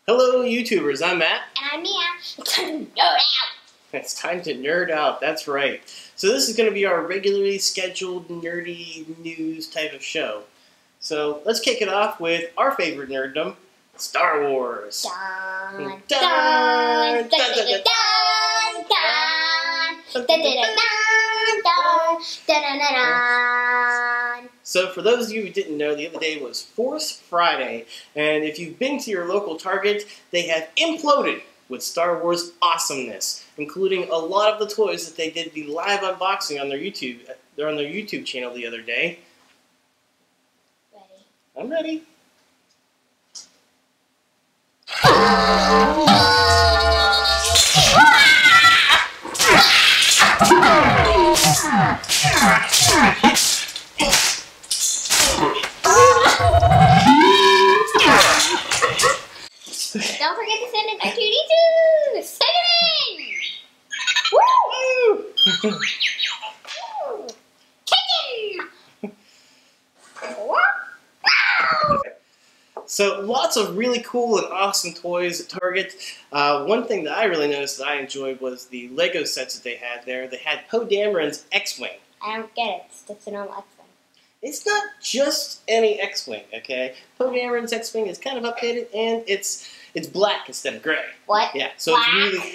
Hello, YouTubers. I'm Matt. And I'm Mia. It's time to nerd out. It's time to nerd out. That's right. So this is going to be our regularly scheduled nerdy news type of show. So let's kick it off with our favorite nerddom, Star Wars. Dun, dun, dun, dun, dun, dun, dun, dun, dun, dun, dun, dun. So for those of you who didn't know, the other day was Force Friday, and if you've been to your local Target, they have imploded with Star Wars awesomeness, including a lot of the toys that they did the live unboxing on their YouTube. They're on their YouTube channel the other day. Ready? I'm ready. Don't forget to send it to 2D2! Send it in! Woo! Woo! Kick him! So lots of really cool and awesome toys at Target. One thing that I really noticed that I enjoyed was the Lego sets that they had there. They had Poe Dameron's X-Wing. I don't get it. It's just an old X-Wing. It's not just any X-Wing, okay? Poe Dameron's X-Wing is kind of updated, and it's black instead of gray. What? Yeah, so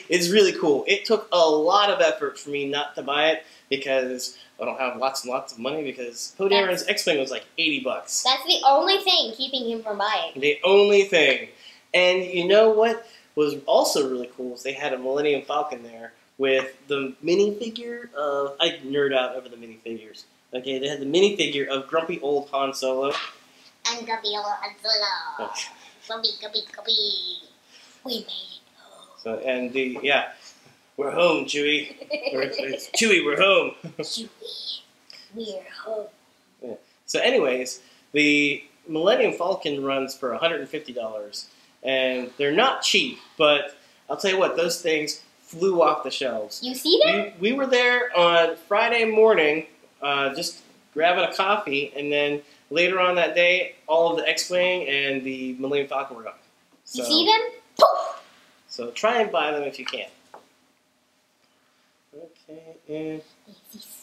it's really cool. It took a lot of effort for me not to buy it because I don't have lots and lots of money because Poe Dameron's X-Wing was like $80. That's the only thing keeping him from buying. The only thing. And you know what was also really cool is they had a Millennium Falcon there with the minifigure of... I nerd out over the minifigures. Okay, they had the minifigure of grumpy old Han Solo. And grumpy old Han Solo. Grumpy. We made it home. So, and we're home, Chewie. It's Chewie, we're home. Chewie, we're home. Yeah. So anyways, the Millennium Falcon runs for $150. And they're not cheap, but I'll tell you what, those things flew off the shelves. You see them? We were there on Friday morning, just grabbing a coffee, and then later on that day, all of the X-Wing and the Millennium Falcon were gone. So, you see them? Poof! So try and buy them if you can. Okay, and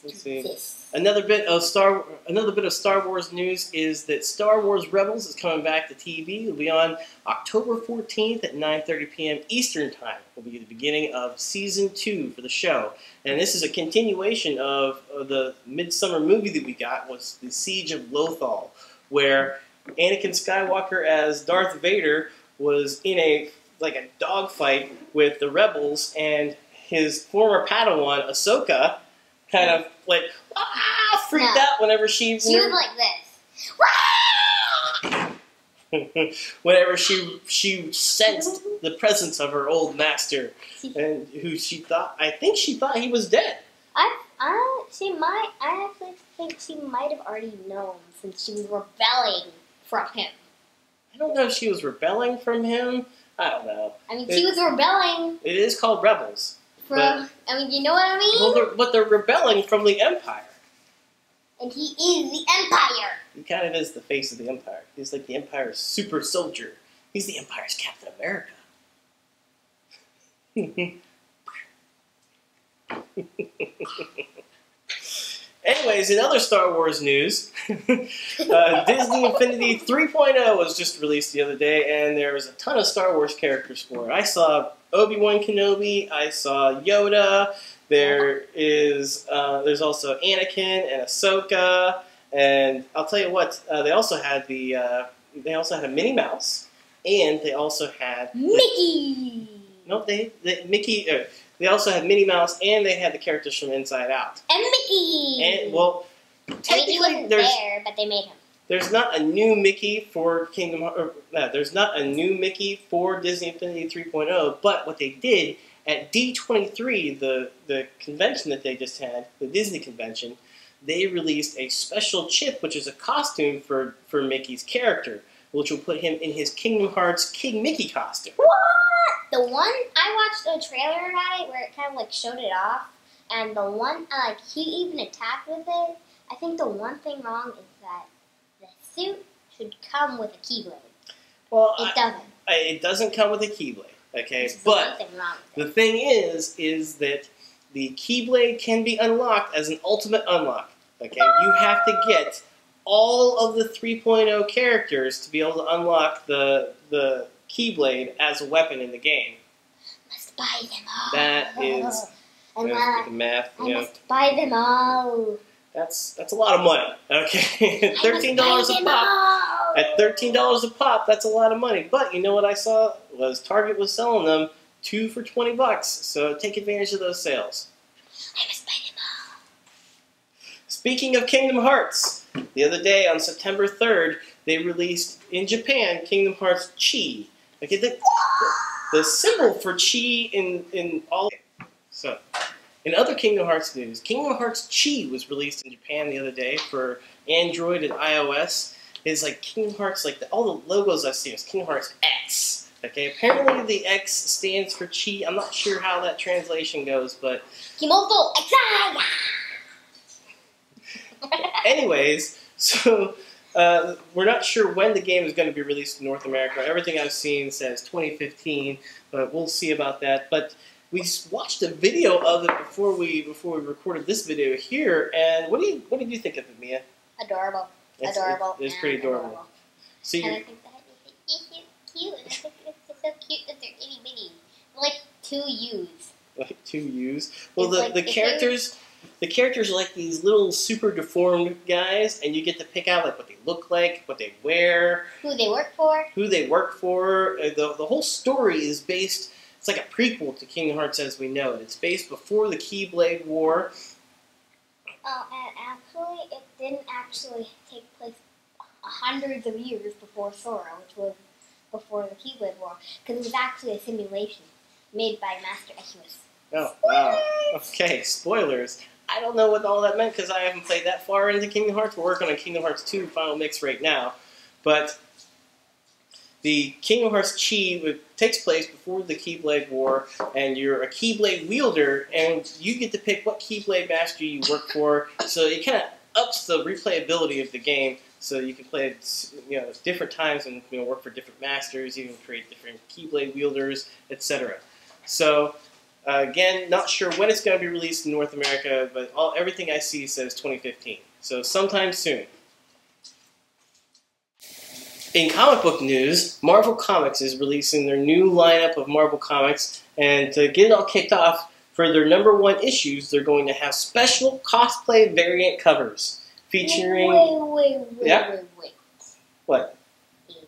let's see. Another bit of Star Wars news is that Star Wars Rebels is coming back to TV. It'll be on October 14th at 9:30 p.m. Eastern Time. Will be the beginning of Season 2 for the show. And this is a continuation of the Midsummer movie that we got, was the Siege of Lothal, where Anakin Skywalker as Darth Vader was in a dogfight with the Rebels, and his former Padawan, Ahsoka, kind of freaked out whenever she was like this. Whenever she sensed the presence of her old master, and who I think she thought he was dead. I actually think she might have already known since she was rebelling from him. I don't know if she was rebelling from him. I don't know. I mean, she was rebelling. It is called Rebels. I mean, you know what I mean? Well, but they're rebelling from the Empire. And he is the Empire. He kind of is the face of the Empire. He's like the Empire's super soldier. He's the Empire's Captain America. Anyways, in other Star Wars news, Disney Affinity 3.0 was just released the other day, and there was a ton of Star Wars characters for it. I saw Obi-Wan Kenobi, I saw Yoda, there's also Anakin and Ahsoka, and I'll tell you what, they also had a Minnie Mouse, and they also had Mickey. They also had Minnie Mouse, and they had the characters from Inside Out. And Mickey! And, well, technically, Mickey wasn't there, but they made him. There's not a new Mickey for there's not a new Mickey for Disney Affinity 3.0, but what they did at D23, the convention that they just had, the Disney convention, they released a special chip, which is a costume for Mickey's character, which will put him in his Kingdom Hearts King Mickey costume. What? The one, I watched a trailer about it where it kind of showed it off, and the one, he even attacked with it. I think the one thing wrong is that the suit should come with a keyblade. Well, it doesn't. It doesn't come with a Keyblade. Okay, but the thing is that the Keyblade can be unlocked as an ultimate unlock. Okay, you have to get all of the 3.0 characters to be able to unlock the Keyblade as a weapon in the game. Must buy them all. That is the math. I must buy them all. That's a lot of money. Okay, $13 a pop. At $13 a pop, that's a lot of money. But you know what I saw was Target was selling them 2 for $20. So take advantage of those sales. I must buy them all. Speaking of Kingdom Hearts, the other day on September 3rd, they released in Japan Kingdom Hearts Chi. Okay, the symbol for Chi in all. So, in other Kingdom Hearts news, Kingdom Hearts Chi was released in Japan the other day for Android and iOS. It's like Kingdom Hearts, like all the logos I've seen is Kingdom Hearts X. Okay, apparently the X stands for Chi. I'm not sure how that translation goes, but Kimoto Exaya. Anyways, so we're not sure when the game is going to be released in North America. Everything I've seen says 2015, but we'll see about that. But we watched a video of it before we recorded this video here, and what did you think of it, Mia? Adorable. Adorable. It's pretty adorable. So and I think that it's cute. And I think it's so cute that they're itty bitty. Like 2 U's. Like 2 U's? Well, the characters are like these little super deformed guys, and you get to pick out like what they look like, what they wear, who they work for. The whole story is based. It's like a prequel to Kingdom Hearts as we know it. It's based before the Keyblade War. Oh, and actually, it didn't actually take place hundreds of years before Sora, which was before the Keyblade War, because it was actually a simulation made by Master Equus. Oh, wow. Okay, spoilers. I don't know what all that meant because I haven't played that far into Kingdom Hearts. We're working on Kingdom Hearts 2 Final Mix right now. But the Kingdom Hearts Chi takes place before the Keyblade War, and you're a Keyblade wielder, and you get to pick what Keyblade Master you work for. So it kind of ups the replayability of the game, so you can play it, different times and work for different masters, even create different Keyblade wielders, etc. So again, not sure when it's going to be released in North America, but everything I see says 2015. So sometime soon. In comic book news, Marvel Comics is releasing their new lineup of Marvel Comics, and to get it all kicked off, for their #1 issues, they're going to have special cosplay variant covers featuring. Wait. What? Is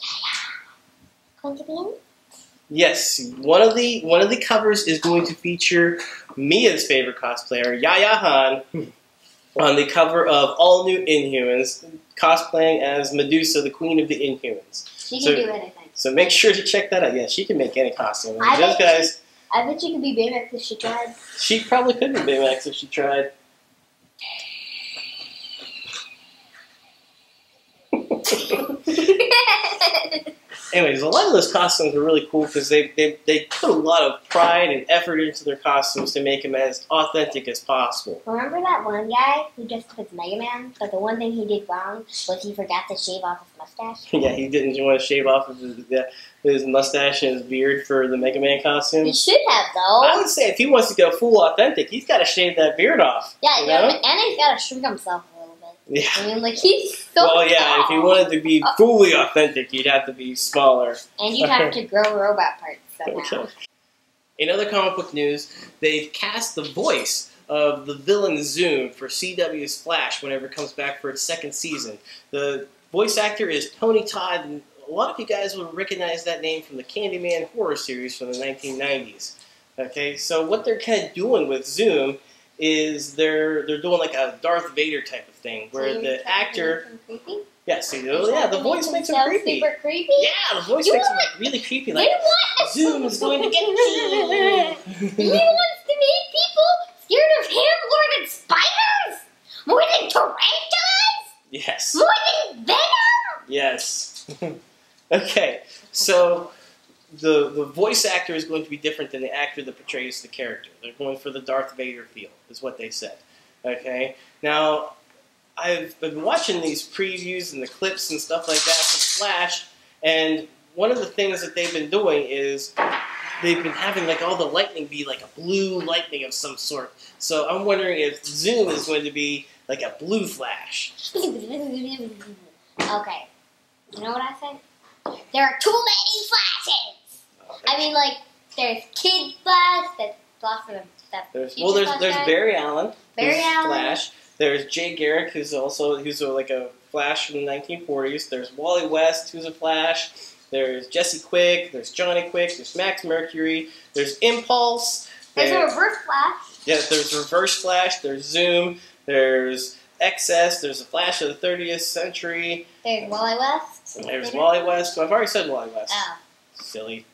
Yaya going to be in it? Yes, one of the covers is going to feature Mia's favorite cosplayer, Yaya Han, on the cover of All New Inhumans, cosplaying as Medusa, the Queen of the Inhumans. She can do anything. So make sure to check that out. Yeah, she can make any costume. I bet she could be Baymax if she tried. She probably could be Baymax if she tried. Anyways, a lot of those costumes are really cool because they put a lot of pride and effort into their costumes to make them as authentic as possible. Remember that one guy who dressed up as Mega Man, but the one thing he did wrong was he forgot to shave off his mustache? Yeah, he didn't want to shave off his mustache and his beard for the Mega Man costume. He should have, though. I would say if he wants to go full authentic, he's got to shave that beard off. Yeah, and he's got to shrink himself a little bit. Yeah. I mean, like, he's so well, yeah, tall. if he wanted to be fully authentic, he'd have to be smaller. And you'd have to grow robot parts somehow. Okay. In other comic book news, they've cast the voice of the villain Zoom for CW's Flash whenever it comes back for its 2nd season. The voice actor is Tony Todd, and a lot of you guys will recognize that name from the Candyman horror series from the 1990s. Okay, so what they're kind of doing with Zoom is they're doing like a Darth Vader type of thing, where the actor, the voice makes him creepy. Super creepy. Yeah, the voice makes him really creepy. Like Zoom is going to get you. He wants to make people scared of him more than spiders, more than tarantulas, Yes. more than venom. Yes. Okay, so the voice actor is going to be different than the actor that portrays the character. They're going for the Darth Vader feel, is what they said. Okay? Now, I've been watching these previews and the clips and stuff like that from Flash, and one of the things that they've been doing is they've been having like all the lightning be like a blue lightning of some sort. So I'm wondering if Zoom is going to be like a blue flash. Okay. You know what I think? There are too many flashes! I mean, like, there's Kid Flash, that's Flash for the there's Barry Allen. Barry Allen. Flash. There's Jay Garrick, who's like a Flash from the 1940s. There's Wally West, who's a Flash. There's Jesse Quick. There's Johnny Quick. There's Max Mercury. There's Impulse. There's a Reverse Flash. Yeah, there's Reverse Flash. There's Zoom. There's XS. There's a Flash of the 30th century. There's Wally West. There's Wally West. I've already said Wally West. Oh. Silly.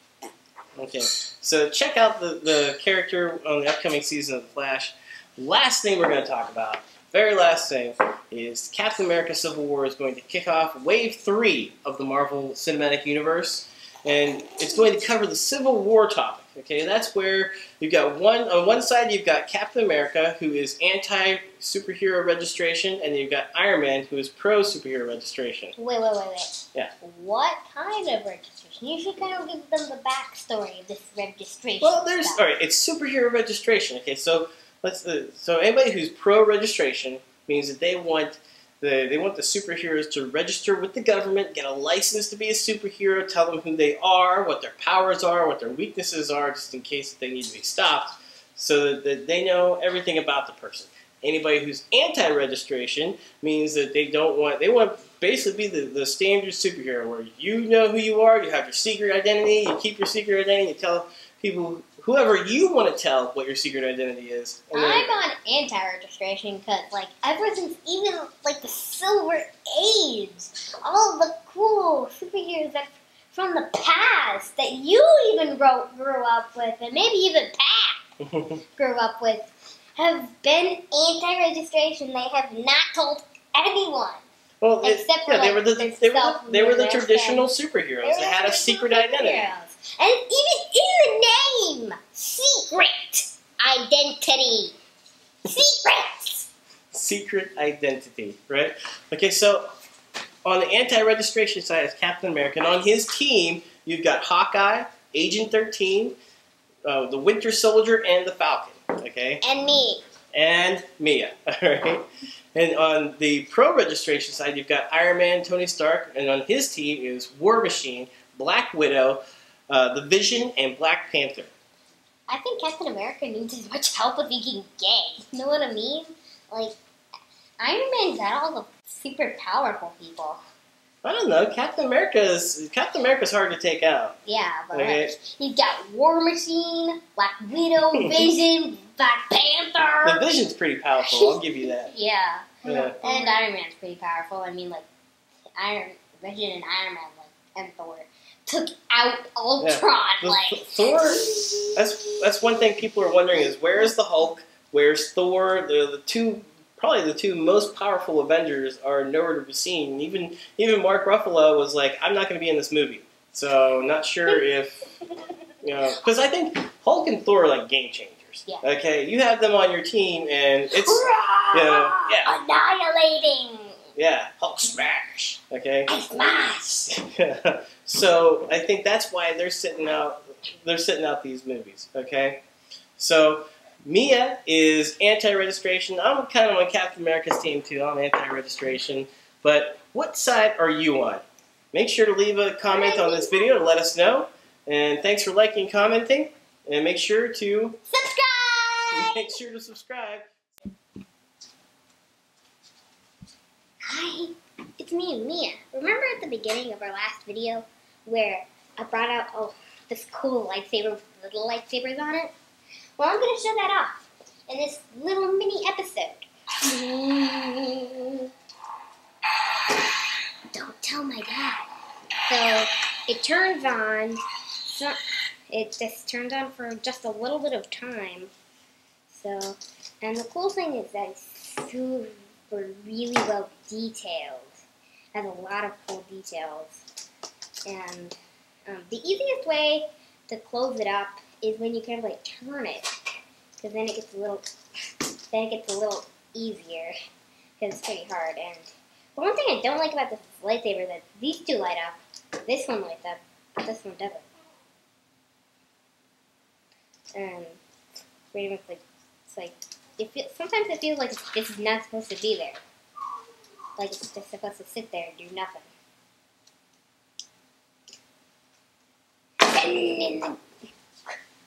Okay, so check out the character on the upcoming season of The Flash. Last thing we're going to talk about, very last thing, is Captain America Civil War is going to kick off Wave 3 of the Marvel Cinematic Universe. And it's going to cover the Civil War topic. Okay, that's where you've got on one side you've got Captain America, who is anti-superhero registration, and you've got Iron Man, who is pro-superhero registration. Wait. Yeah. What kind of registration? You should kind of give them the backstory of this registration. Well, all right. It's superhero registration. Okay, so anybody who's pro-registration means that they want the superheroes to register with the government, get a license to be a superhero, tell them who they are, what their powers are, what their weaknesses are, just in case they need to be stopped, so that they know everything about the person. Anybody who's anti-registration means that they want basically the standard superhero, where you know who you are, you have your secret identity, you keep your secret identity, you tell people, whoever you want to tell what your secret identity is. I'm on anti-registration because, like, ever since even, like, the Silver Age, all the cool superheroes that from the past that you even grew up with, and maybe even Pat grew up with, have been anti-registration. They have not told anyone. Well, except for, they were the traditional superheroes. They had a secret identity. And even in the name, secret identity. Secret identity, right? Okay, so on the anti-registration side is Captain America, and on his team, you've got Hawkeye, Agent 13, the Winter Soldier, and the Falcon, okay? And me. And Mia, all right? And on the pro-registration side, you've got Iron Man, Tony Stark, and on his team is War Machine, Black Widow, the Vision, and Black Panther. I think Captain America needs as much help with being gay. You know what I mean? Like, Iron Man's got all the super powerful people. I don't know. Captain America's hard to take out. Yeah, but like, he's got War Machine, Black Widow, Vision, Black Panther. The Vision's pretty powerful. I'll give you that. Yeah. And Iron Man's pretty powerful. I mean, like, Vision and Iron Man, like, and Thor took out Ultron. Like Thor. That's one thing people are wondering is where's the Hulk? Where's Thor? Probably the two most powerful Avengers are nowhere to be seen. Even Mark Ruffalo was like, I'm not going to be in this movie. So not sure if because I think Hulk and Thor are like game changers. Yeah. Okay, you have them on your team, and it's annihilating. Yeah, Hulk smash. Okay. I smash. So I think that's why they're sitting out these movies. Okay. So Mia is anti-registration. I'm kind of on Captain America's team too. I'm anti-registration. But what side are you on? Make sure to leave a comment on this video to let us know. And thanks for liking and commenting. And make sure to subscribe. Hi, it's me and Mia. Remember at the beginning of our last video where I brought out this cool lightsaber with little lightsabers on it? Well, I'm going to show that off in this little mini episode. Don't tell my dad. So it turns on. It just turns on for just a little bit of time. So, and the cool thing is that it's super really well detailed. Has a lot of cool details. And the easiest way to close it up is when you kind of like turn it, because then it gets a little easier. Because it's pretty hard. And but one thing I don't like about this lightsaber is that these two light up, this one lights up, This one doesn't. And pretty much like, it's like, sometimes it feels like this is not supposed to be there. Like it's just supposed to sit there and do nothing.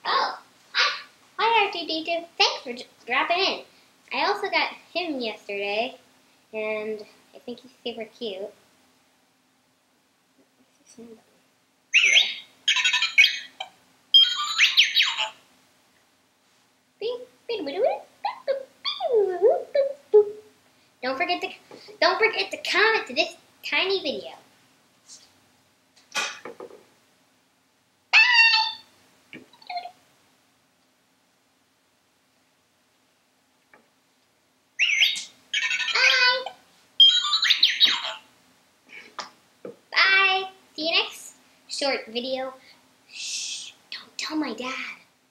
Oh, hi R2D2. Thanks for dropping in. I also got him yesterday, and I think he's super cute. Don't forget to comment to this tiny video. Bye. See you next short video. Shh, don't tell my dad.